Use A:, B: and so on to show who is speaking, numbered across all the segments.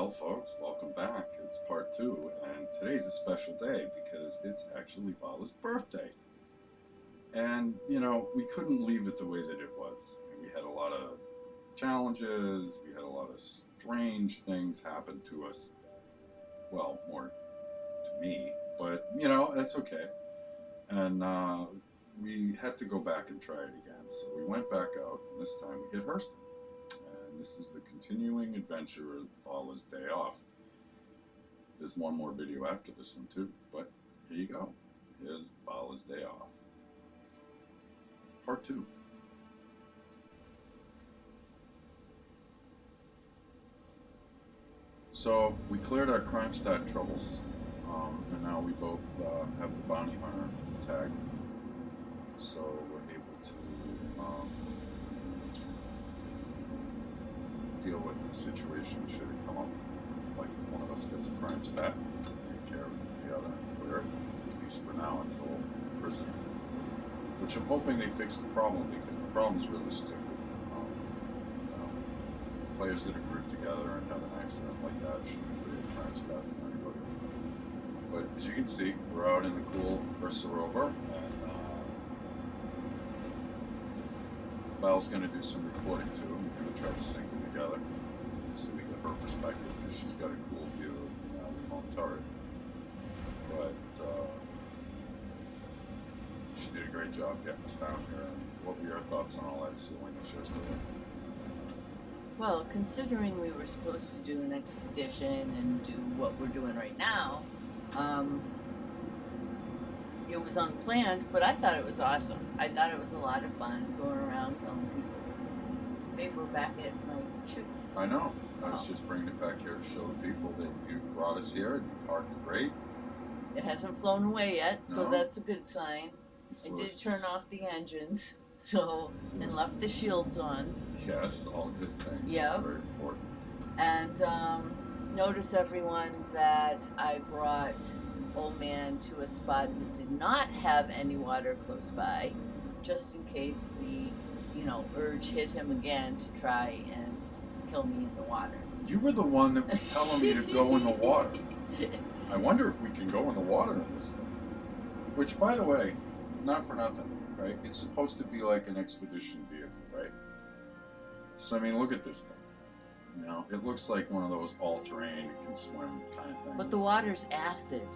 A: Well, folks, welcome back. It's part two, and today's a special day because it's actually Vala's birthday. And, we couldn't leave it the way that it was. We had a lot of challenges, we had a lot of strange things happen to us. Well, more to me, but, that's okay. And we had to go back and try it again. So we went back out, and this time we hit Hurston. And this is the continuing adventure of Vala's day off. There's one more video after this one too, but here you go. Here's Vala's day off. Part two. So we cleared our crime stat troubles, and now we both have the bounty hunter tag, so we're able to deal with the situation should it come up. Like one of us gets a crime stat, take care of the other and clear it, at least for now until prison. Which I'm hoping they fix the problem because the problem's really stupid. You know, players that are grouped together and have an accident like that shouldn't create a crime stat for anybody. But as you can see, we're out in the cool Ursa rover, and Val's going to do some recording too. We're going to try to sync them together so we get her perspective because she's got a cool view of the home turret. But she did a great job getting us down here. And what were your thoughts on all that silliness yesterday?
B: Well, considering we were supposed to do an expedition and do what we're doing right now, it was unplanned, but I thought it was awesome. I thought it was a lot of fun going around telling people. Maybe we're back at my shoot.
A: I know. I was just bringing it back here to show the people that you brought us here and you parked great.
B: It hasn't flown away yet, so
A: No.
B: that's a good sign. I did turn off the engines, and left the shields on.
A: Yes, all good things.
B: Yep.
A: Very important.
B: And notice everyone that I brought old man to a spot that did not have any water close by, just in case the urge hit him again to try and kill me in the water.
A: You were the one that was telling me to go in the water. I wonder if we can go in the water in this thing. Which, by the way, not for nothing, right? It's supposed to be like an expedition vehicle, right? So, I mean, look at this thing. It looks like one of those all-terrain, it can swim kind of thing.
B: But the water's acid.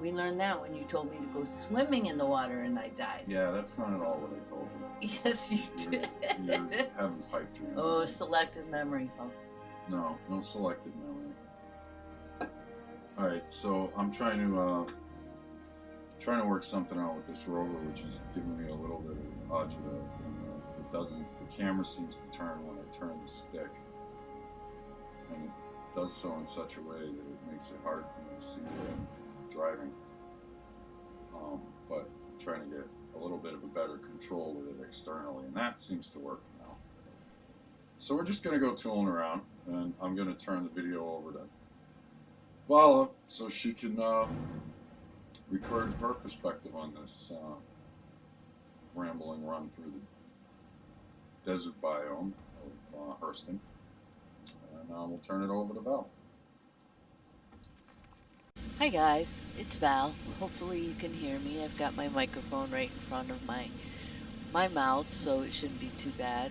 B: We learned that when you told me to go swimming in the water and I died.
A: Yeah, that's not at all what I told you.
B: Yes, you did.
A: You're having pipe dreams.
B: Oh, selective memory, folks.
A: No selective memory. All right, so I'm trying to work something out with this rover, which is giving me a little bit of agita. It doesn't. The camera seems to turn when I turn the stick, and it does so in such a way that it makes it hard for me to see the driving. But I'm trying to get a little bit of a better control with it externally, and that seems to work now. So we're just going to go tooling around, and I'm going to turn the video over to Vala so she can record her perspective on this rambling run through the desert biome of Hurston, and we'll turn it over to Val.
B: Hi guys, it's Val. Hopefully you can hear me. I've got my microphone right in front of my mouth, so it shouldn't be too bad.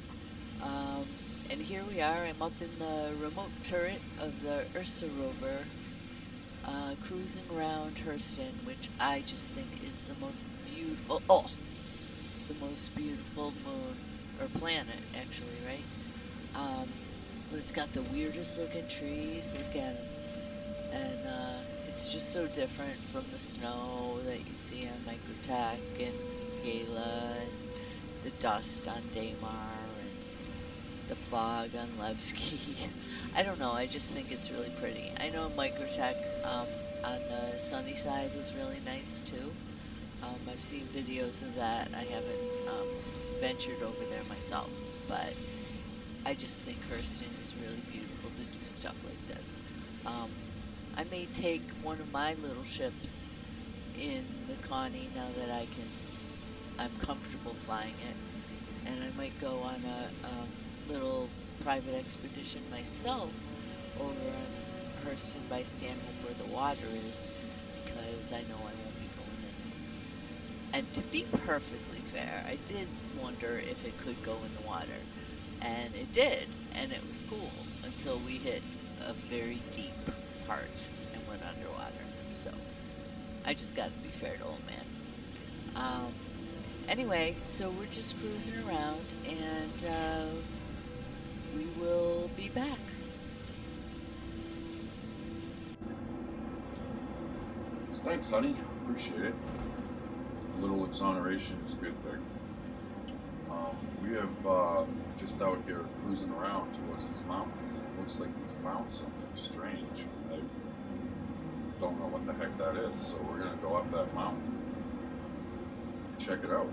B: And here we are. I'm up in the remote turret of the Ursa rover, cruising around Hurston, which I just think is the most beautiful moon, or planet, actually, right? But it's got the weirdest looking trees. Look at them. And it's just so different from the snow that you see on Microtech and Vala, and the dust on Daymar, and the fog on Levski. I don't know, I just think it's really pretty. I know Microtech on the sunny side is really nice too. I've seen videos of that. I haven't ventured over there myself, but I just think Hurston is really beautiful to do stuff like this. I may take one of my little ships in the Connie now that I'm comfortable flying it, and I might go on a little private expedition myself over on Hurston by Stanhope where the water is, because I know I won't be going in it. And to be perfectly fair, I did wonder if it could go in the water. And it did, and it was cool until we hit a very deep part and went underwater. So I just got to be fair to old man. Anyway, so we're just cruising around, and we will be back.
A: Thanks, honey. Appreciate it. A little exoneration is good there. We have just out here cruising around towards these mountains. It looks like we found something strange. I don't know what the heck that is, so we're gonna go up that mountain, check it out.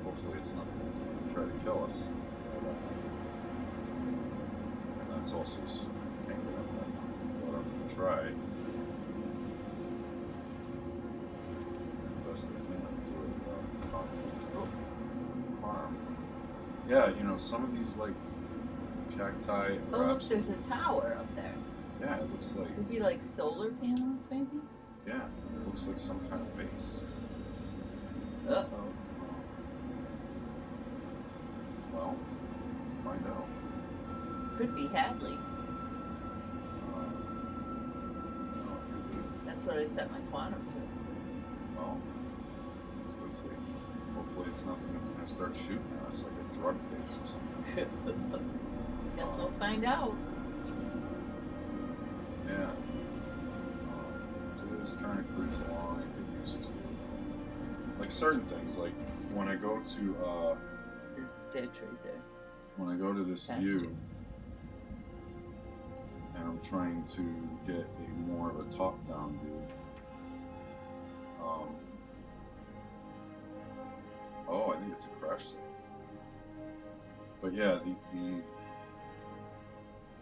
A: Hopefully it's nothing that's gonna try to kill us. And that's also can't get up that mountain, but I'm gonna try. Best I can do it without causing us harm. Yeah, you know, some of these like cacti.
C: Oh, look, there's a tower up there.
A: Yeah, it looks like.
C: Could be like solar panels, maybe?
A: Yeah, it looks like some kind of base.
C: Uh-oh.
A: Well, find out.
C: Could be Hadley.
A: No, it could be.
C: That's what I set my quantum to.
A: Well, let's go see. Hopefully it's nothing that's going to start shooting at us like a drug base or something.
C: Guess we'll find out.
A: Yeah. Just trying to cruise along and get used to like certain things. Like when I go to
C: There's the ditch right there.
A: when I go to this
C: That's
A: view
C: true.
A: and I'm trying to get a more of a top-down view. Oh, I think it's a crash site. But yeah,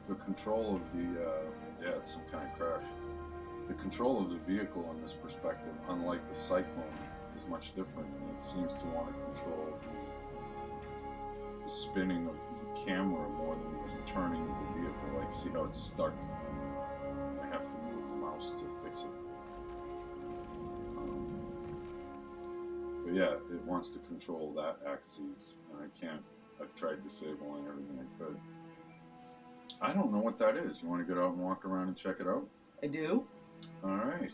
A: the control of the yeah, it's some kind of crash. The control of the vehicle in this perspective, unlike the Cyclone, is much different, and it seems to want to control the spinning of the camera more than the turning of the vehicle. Like, see how it's stuck? I have to move the mouse to fix it. But yeah, it wants to control that axis, and I can't. I've tried disabling everything I could. I don't know what that is. You want to get out and walk around and check it out?
C: I do?
A: Alright.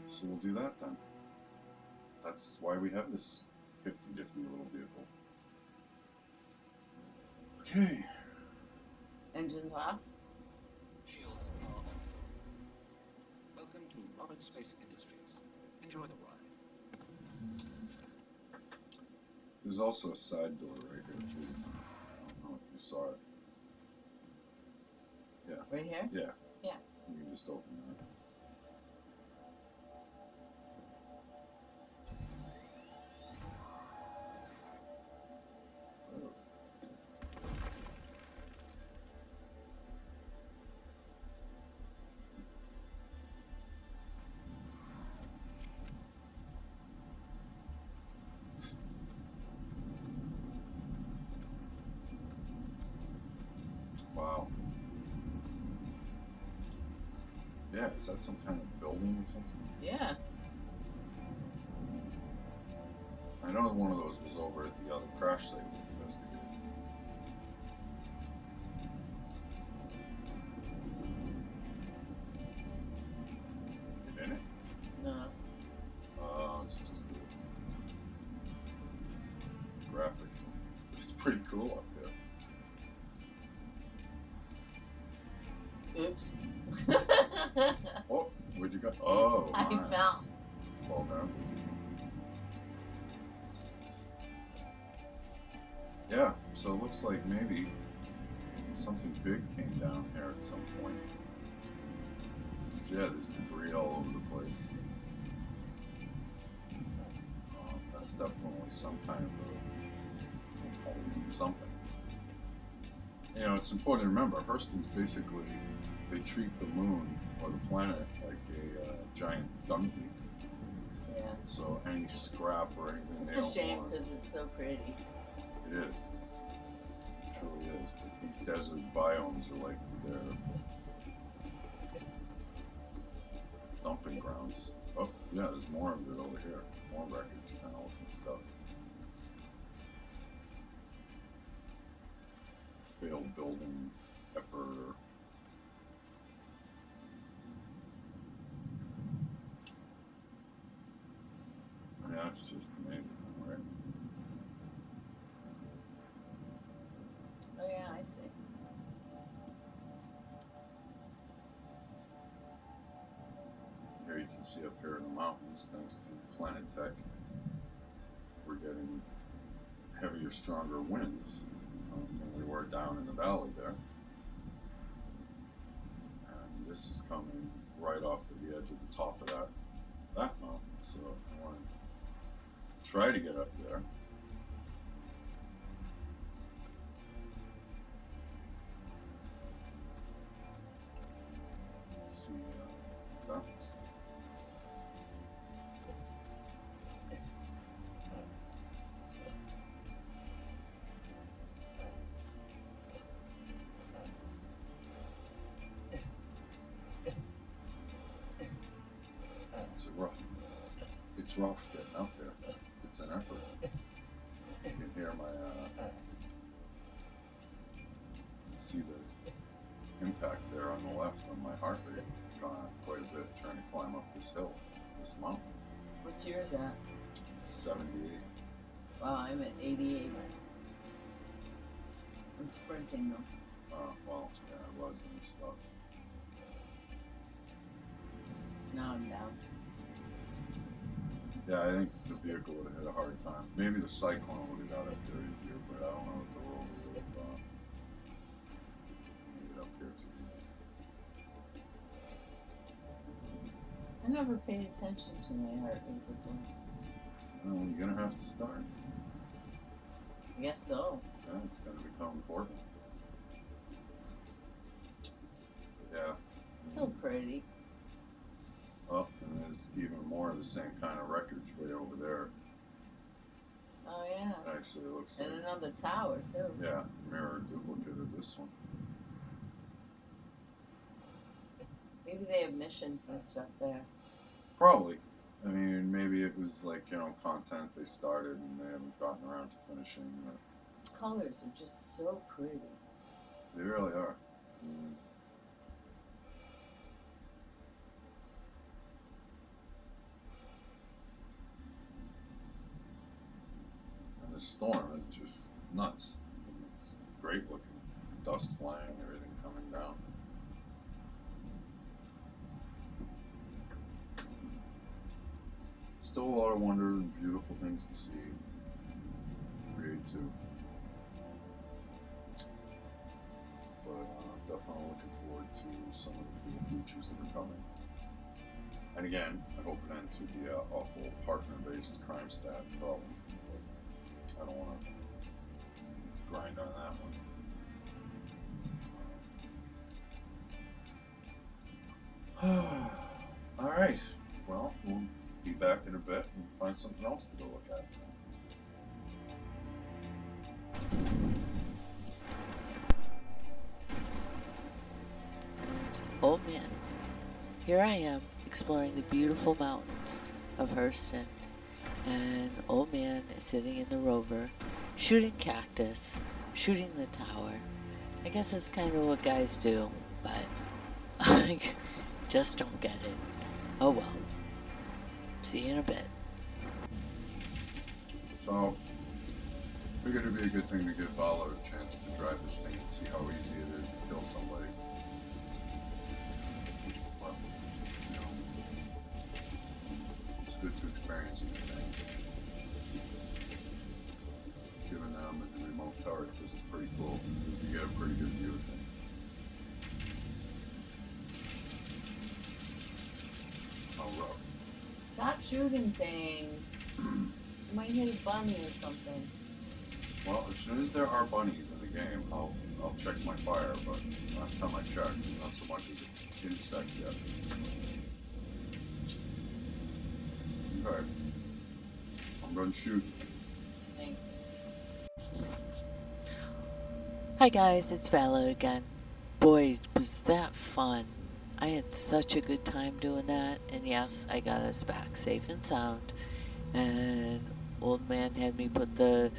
A: So we'll do that then. That's why we have this nifty little vehicle. Okay.
C: Engines off?
D: Shields are off. Welcome to Roberts Space Industries. Enjoy the ride.
A: There's also a side door right here too. I don't know if you saw it. Yeah.
C: Right here?
A: Yeah.
C: Yeah.
A: You can just open that. Wow. Yeah, is that some kind of building or something?
C: Yeah.
A: I know one of those was over at the other crash site we investigated. Get in it?
C: No.
A: It's just a graphic. It's pretty cool up there.
C: Oops.
A: Oh, where'd you go? Oh,
C: I
A: my.
C: fell.
A: Fall down. Yeah, so it looks like maybe something big came down here at some point. 'Cause, yeah, there's debris all over the place. That's definitely some kind of a component or something. You know, it's important to remember, Hurston's basically, they treat the moon or the planet like a giant dung heap.
C: Yeah.
A: So any scrap or anything
C: It's
A: they
C: a
A: don't
C: shame
A: want.
C: because it's so pretty.
A: It is. truly is. But these desert biomes are like their dumping grounds. Oh, yeah, there's more of it over here. More wreckage kind of looking stuff. Failed building effort. I mean, that's just amazing, right?
C: Oh yeah, I see.
A: Here you can see up here in the mountains, thanks to Planet Tech, we're getting heavier, stronger winds than we were down in the valley there. And this is coming right off of the edge of the top of that mountain. So I want to try to get up there. Let's see that. It's rough getting up there. It's an effort. You can hear my, see the impact there on the left on my heart rate. It's gone up quite a bit trying to climb up this hill, this mountain.
C: What's yours at?
A: 78.
C: Wow, I'm at 88. I'm sprinting though.
A: Well, yeah, I was and stuff.
C: Now I'm down.
A: Yeah, I think the vehicle would have had a hard time. Maybe the Cyclone would have got up there easier, but I don't know if the road would have made it up here too easy.
C: I never paid attention to my heart rate before.
A: Well, you're gonna have to start.
C: I guess so.
A: Yeah, it's gonna become important. Yeah.
C: So pretty.
A: Oh, and there's even more of the same kind of wreckage way over there.
C: Oh yeah.
A: It actually looks
C: And
A: like,
C: another tower too.
A: yeah, mirror duplicate of this one.
C: Maybe they have missions and stuff there.
A: Probably. I mean, maybe it was like, content they started and they haven't gotten around to finishing. But
C: The colors are just so pretty.
A: they really are. And the storm is just nuts. It's great looking. Dust flying, everything coming down. Still a lot of wonder and beautiful things to see, create too. But definitely looking forward to some of the cool features that are coming. And again, I hope an end to the awful partner-based crime stat problem. But I don't want to grind on that one. All right. Well, we'll be back in a bit and find something else to go look at.
B: Oh man, here I am exploring the beautiful mountains of Hurston, and old man is sitting in the rover, shooting cactus, shooting the tower. I guess that's kind of what guys do, but I just don't get it. Oh well. See you in a bit.
A: So, figured it'd be a good thing to give Vala a chance to drive this thing and see how easy it is to kill somebody. Well, it's good to experience these things. Giving them a remote turret, this is pretty cool. You get a pretty good view of things. How rough.
C: Stop shooting things. You might hit a bunny or something.
A: Well, as soon as there are bunnies in the game, I'll check my fire, but last time I checked, not so much as an insect yet. Okay. I'm gonna shoot.
C: Thanks.
B: Hi guys, it's Vala again. Boy, was that fun. I had such a good time doing that, and yes, I got us back safe and sound. And old man had me put the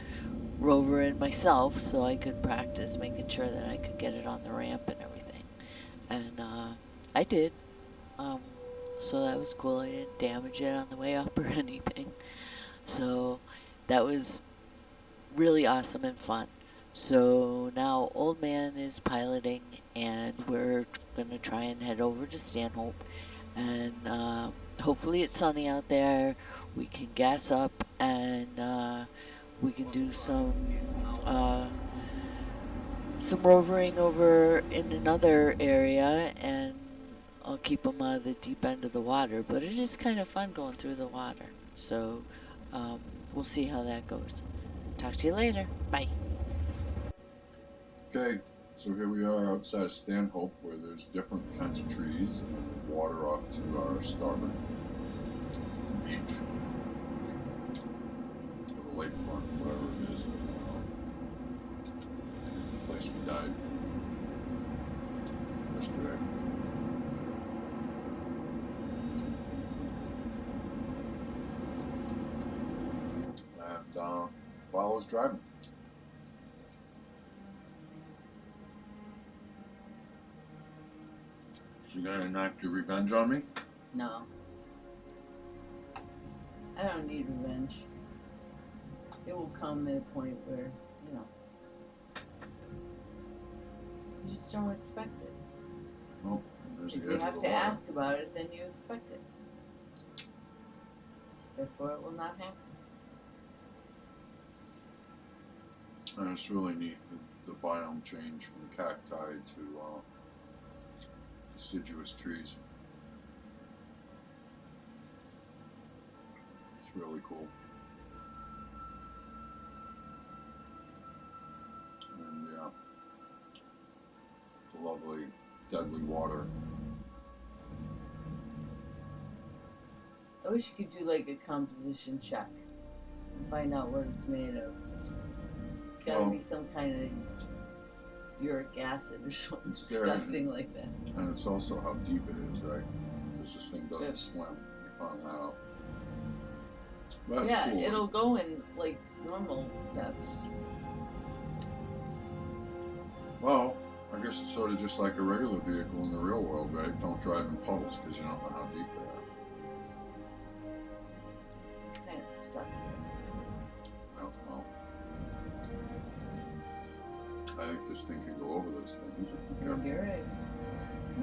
B: rover in myself so I could practice making sure that I could get it on the ramp and everything. And I did. Um, so that was cool. I didn't damage it on the way up or anything. So that was really awesome and fun. So now Old Man is piloting, and we're gonna try and head over to Stanhope, and hopefully it's sunny out there. We can gas up, and we can do some rovering over in another area, and I'll keep them out of the deep end of the water. But it is kind of fun going through the water. So we'll see how that goes. Talk to you later. Bye.
A: Okay, so here we are outside Stanhope, where there's different kinds of trees and water off to our starboard beach, or the lakefront, whatever it is. The place we died yesterday. And while I was driving. So you gonna enact your revenge on me?
C: No. I don't need revenge. It will come at a point where, you just don't expect it.
A: Well, there's
C: If
A: the
C: you
A: edge of
C: have
A: the
C: to
A: water.
C: ask about it, then you expect it. Therefore, it will not happen.
A: And it's really neat, the biome change from cacti to deciduous trees. It's really cool. And yeah, the lovely, deadly water.
C: I wish you could do like a composition check and find out what it's made of. It's gotta
A: Well,
C: be some kind of uric acid or something
A: It's there,
C: disgusting like that.
A: And it's also how deep it is, right? Because this thing doesn't swim. We found that out. That's
C: Yeah,
A: cool.
C: it'll go in like normal depths.
A: Well, I guess it's sort of just like a regular vehicle in the real world, right? Don't drive in puddles because you don't know how deep they are.
C: Kind of stuck here.
A: Well, I think this thing can go over those things if we can.
C: You're right.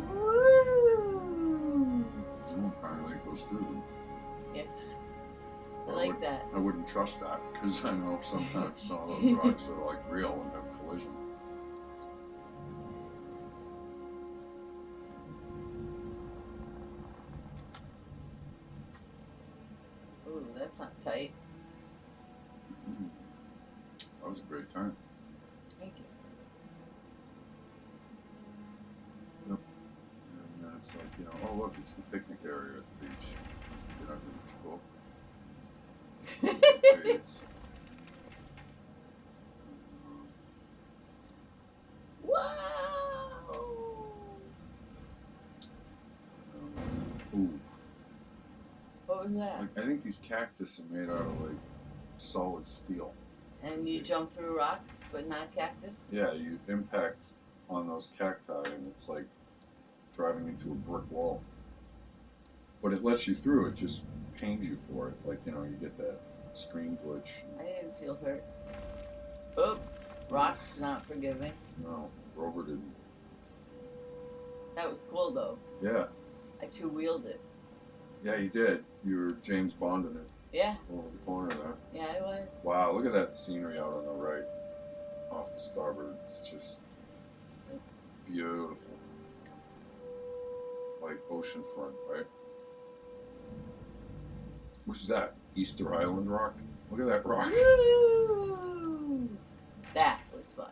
C: Woo!
A: Apparently it goes through them.
C: Yes. I
A: Well,
C: like that.
A: I wouldn't trust that because I know sometimes some of those rocks are like real and have collision.
C: Ooh, that's not tight.
A: That was a great time.
C: Thank you.
A: Yep. And it's like, oh look, it's the picnic area at the beach. Get on the beach boat.
C: Wow!
A: Ooh.
C: What was that?
A: Like, I think these cactus are made out of like solid steel.
C: And you jump through rocks, but not cactus?
A: Yeah, you impact on those cacti and it's like driving into a brick wall. But it lets you through, it just pains you for it. Like, you get that screen glitch.
C: I didn't feel hurt. Oh, rocks not forgiving.
A: No, Rover didn't.
C: That was cool though.
A: Yeah.
C: I two-wheeled it.
A: Yeah, you did. You were James Bonding it
C: Yeah,
A: over the corner there.
C: yeah, I was.
A: Wow, look at that scenery out on the right, off the starboard. It's just beautiful. Like oceanfront, right? What's that? Easter Island rock? Look at that rock.
C: Woo! That was fun.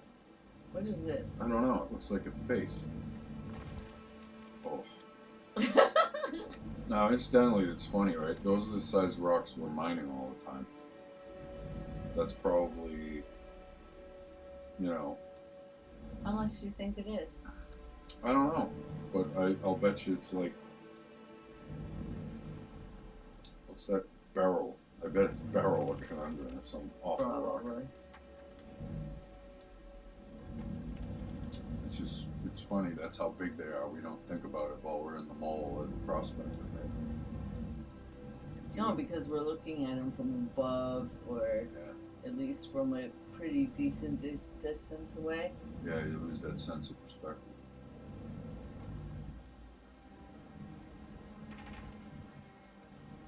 C: What is this?
A: I don't know. It looks like a face. Oh. Now, incidentally, it's funny, right? Those are the size rocks we're mining all the time. That's probably,
C: How much do you think it is?
A: I don't know, but I'll bet you it's like, what's that barrel? I bet it's barrel or conundrum or some awful rock.
C: Probably.
A: It's funny, that's how big they are. We don't think about it while we're in the mall or the prospect.
C: No, because we're looking at them from above, or
A: Yeah.
C: at least from a pretty decent distance away.
A: Yeah, you lose that sense of perspective.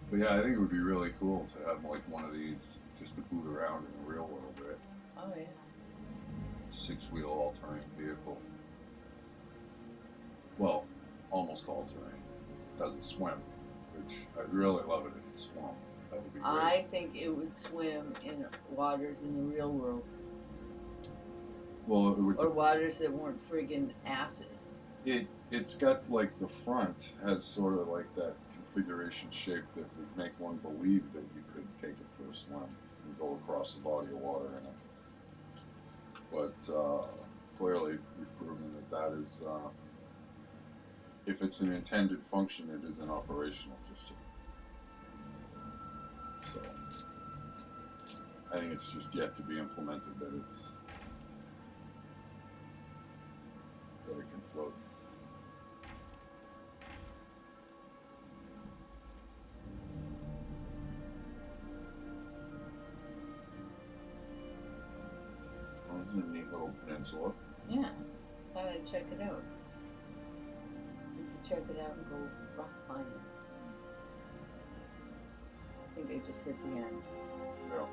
A: But yeah, I think it would be really cool to have like one of these just to boot around in the real world, right?
C: Oh yeah.
A: 6-wheel all-terrain vehicle. Well, almost all-terrain. Doesn't swim, which I'd really love it if it swam. That would be great.
C: I think it would swim in waters in the real world,
A: Well, it would.
C: or waters that weren't friggin' acid.
A: It's got like the front has sort of like that configuration shape that would make one believe that you could take it for a swim and go across a body of water in it. But clearly, we've proven that is, if it's an intended function, it is an operational just yet. So I think it's just yet to be implemented that it can float. Oh, it's a neat little peninsula.
C: Yeah. Thought I'd check it out. We could check it out and go rock climbing. I think I just hit the end.
A: Yeah.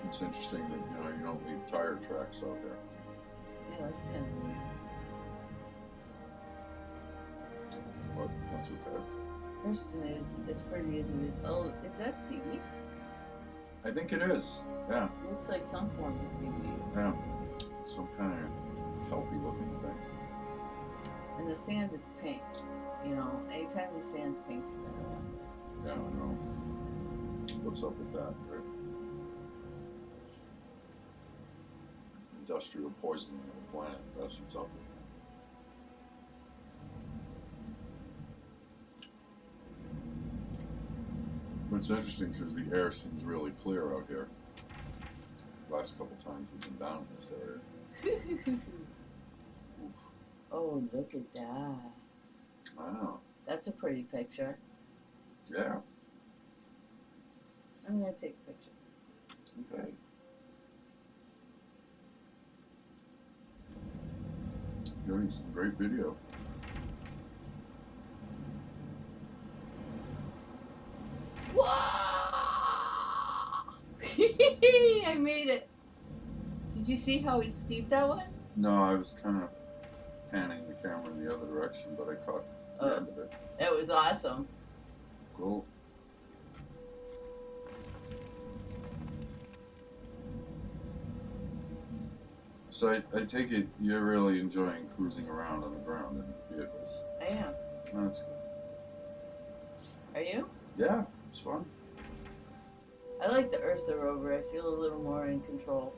A: It's interesting that you don't leave tire tracks out there.
C: Yeah, that's kind of weird.
A: But that's okay.
C: Hurston is as pretty as it is. Oh, is that seaweed?
A: I think it is. Yeah.
C: Looks like some form of seaweed.
A: Yeah. Some kind of kelpy looking thing.
C: And the sand is pink. You know, anytime the sand's pink, you better wonder.
A: Yeah, I know. What's up with that, right? Industrial poisoning of the planet. That's what's up with that. But it's interesting because the air seems really clear out here. Last couple times we've been down in this area. Oof.
C: Oh, look at that.
A: Wow.
C: That's a pretty picture.
A: Yeah.
C: I'm gonna take a picture.
A: Okay. Doing some great video.
C: Whoa! I made it. Did you see how steep that was?
A: No, I was kind of panning the camera in the other direction, but I caught the end of it.
C: It was awesome.
A: Cool. So I take it you're really enjoying cruising around on the ground in vehicles.
C: I am.
A: That's good.
C: Are you?
A: Yeah, it's fun.
C: I like the Ursa rover. I feel a little more in control.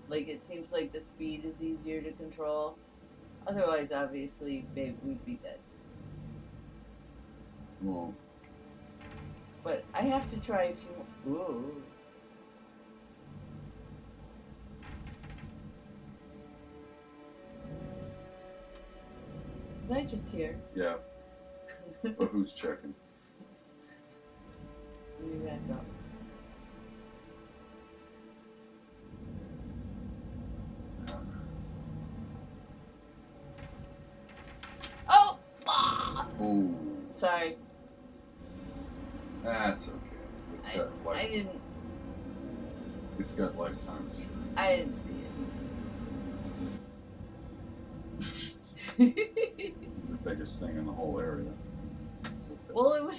C: Like, it seems like the speed is easier to control. Otherwise, obviously, babe, we'd be dead.
A: Well,
C: But I have to try a few more. Ooh. Was I just here?
A: yeah, but who's checking?
C: Let me back up. Oh! Ah!
A: Oh,
C: Sorry.
A: that's okay.
C: I didn't.
A: It's got lifetime insurance.
C: I didn't see it.
A: It's the biggest thing in the whole area.
C: Well, it was.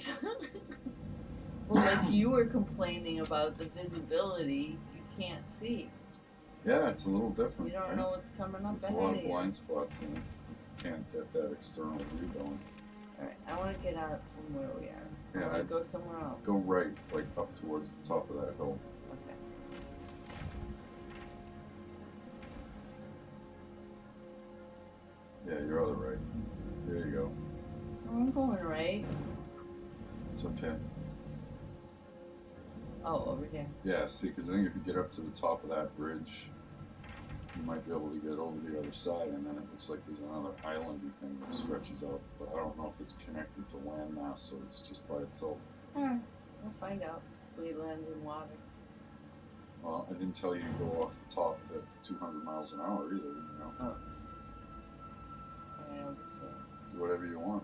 C: Well, like you were complaining about the visibility, you can't see.
A: Yeah, it's a little different.
C: You don't
A: right?
C: know what's coming up
A: There's a
C: ahead
A: lot
C: of
A: of
C: you.
A: blind spots in it. You can't get that external view going.
C: Alright, I want to get out from where we are.
A: Yeah,
C: Or
A: I'd
C: go somewhere else.
A: go right, like up towards the top of that hill.
C: Okay.
A: Yeah, your other right. There you go.
C: Oh, I'm going right.
A: It's okay.
C: Oh, over here.
A: Yeah, see, because I think if you get up to the top of that bridge, you might be able to get over the other side, and then it looks like there's another islandy thing that stretches out, but I don't know if it's connected to landmass or it's just by itself.
C: Alright, we'll find out. We land in water.
A: Well, I didn't tell you to go off the top at 200 miles an hour either, you know.
C: Oh. Alright, I'll get to
A: Do whatever you want.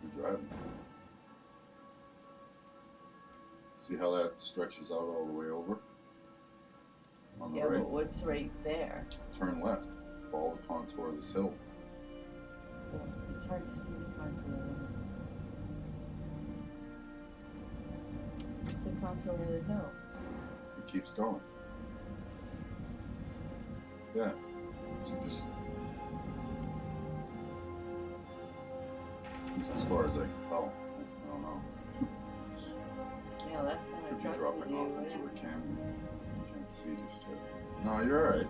A: You're driving. See how that stretches out all the way over? On the
C: Yeah,
A: right.
C: but what's right there?
A: Turn left. Follow the contour of this hill.
C: Well, it's hard to see the contour of it. It's the contour of the hill.
A: It keeps going. Yeah. So just... At least as far as I can tell. I don't know.
C: Yeah, last time I
A: Could be
C: trusted
A: dropping
C: you.
A: off
C: Right?
A: into a canyon. You can't see just yet. No, you're alright.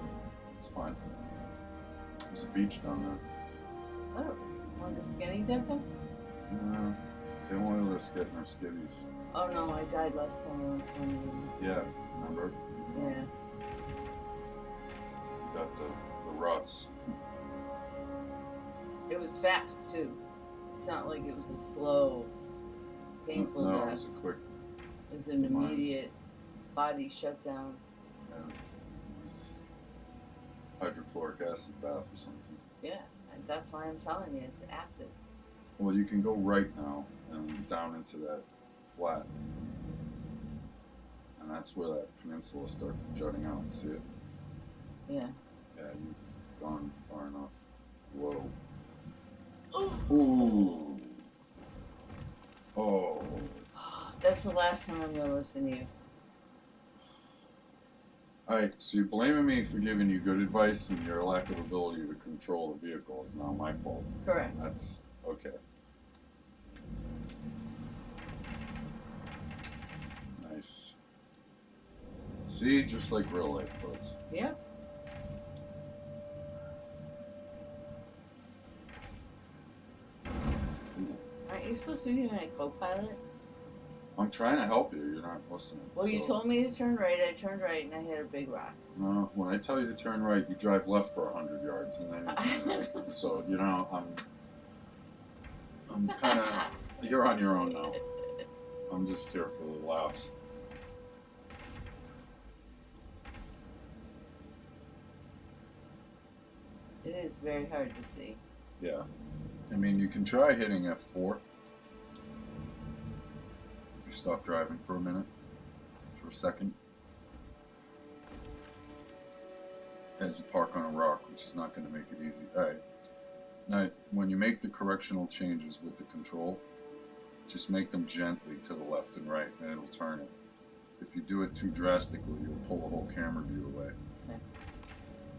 A: It's fine. There's a beach down there.
C: Oh, want to skinny dipping?
A: They won't let us get in our skivvies.
C: Oh no, I died last time I was swimming.
A: Yeah, remember?
C: Yeah.
A: You got the ruts.
C: It was fast too. It's not like it was a slow, painful
A: No, it
C: death.
A: was a quick,
C: It was an
A: demise.
C: immediate body shutdown.
A: it was hydrochloric acid bath or something.
C: Yeah, and that's why I'm telling you, it's acid.
A: Well, you can go right now and down into that flat. And that's where that peninsula starts jutting out. See it?
C: Yeah.
A: Yeah, you've gone far enough. Whoa. Ooh. Oh.
C: That's the last time I'm gonna listen to you.
A: Alright, so you're blaming me for giving you good advice and your lack of ability to control the vehicle is not my fault.
C: Correct.
A: That's okay. Nice. See, just like real life, folks.
C: Yep. Aren't you supposed to be my co-pilot?
A: I'm trying to help you. You're not listening.
C: Well, you
A: So-
C: told me to turn right. I turned right, and I hit a big rock.
A: No, when I tell you to turn right, you drive left for 100 yards, and then you turn right. So you know, I'm kind of. You're on your own now. I'm just here for the laughs.
C: It is very hard to see.
A: Yeah. I mean, you can try hitting F4. If you stop driving for a minute, for a second. As you park on a rock, which is not going to make it easy. Alright. Now, when you make the correctional changes with the control, just make them gently to the left and right, and it'll turn it. If you do it too drastically, you'll pull the whole camera view away.
C: Okay.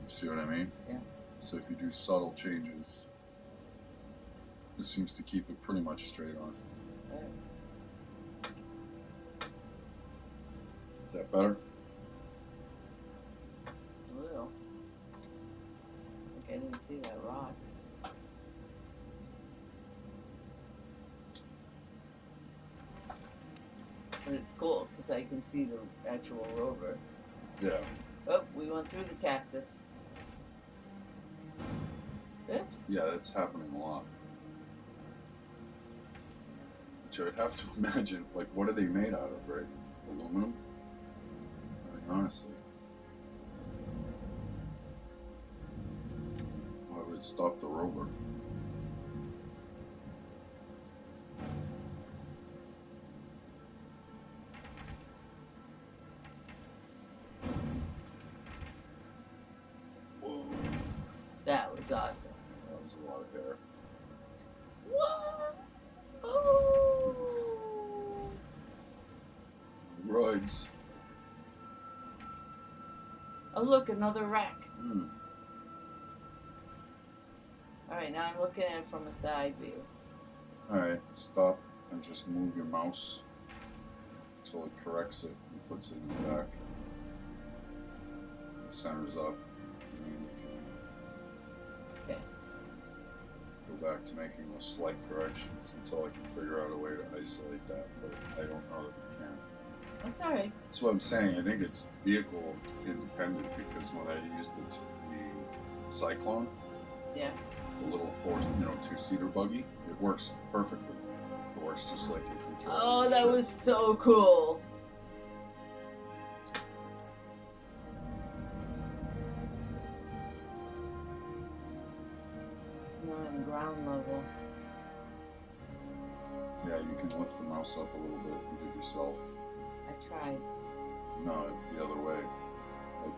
A: See what I mean?
C: Yeah.
A: So if you do subtle changes, this seems to keep it pretty much straight on.
C: Alright.
A: Is that better?
C: A little. I didn't see that rock. But it's cool because I can see the actual rover.
A: Yeah.
C: Oh, we went through the cactus. Oops.
A: Yeah, that's happening a lot. Which I would have to imagine, like, what are they made out of, right? Aluminum? I mean, honestly. Why would it stop the rover? Whoa,
C: That was awesome.
A: that was a lot of air.
C: What? Oh.
A: Rides.
C: Oh, look, another wreck.
A: Hmm.
C: Alright, now I'm looking at it from a side view.
A: Alright, stop and just move your mouse until it corrects it and puts it in the back. It centers up, and then you can
C: Okay.
A: go back to making those slight corrections until I can figure out a way to isolate that, but I don't know that we can.
C: That's alright.
A: That's what I'm saying. I think it's vehicle independent because when I used the Cyclone,
C: Yeah.
A: the little two-seater buggy, it works perfectly. It works just like you control.
C: Oh, that was so cool. It's not on ground level.
A: Yeah, you can lift the mouse up a little bit and give yourself.
C: I tried.
A: No, the other way. Like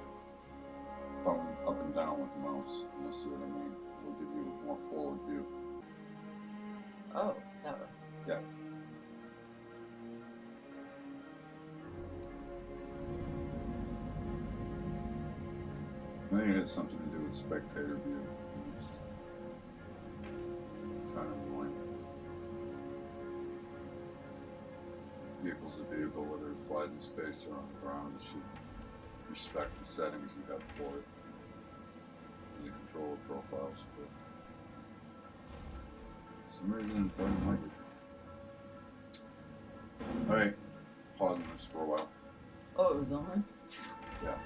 A: thumb up and down with the mouse. You'll see what I mean. It'll give you a more forward view.
C: Oh, that one.
A: Yeah. I think it has something to do with spectator view. It's kind of annoying. Vehicle's a vehicle, whether it flies in space or on the ground, you should respect the settings you have for it. And the controller profiles, but for some reason it doesn't like it. Alright, pausing this for a while.
C: Oh, it was on?
A: Yeah.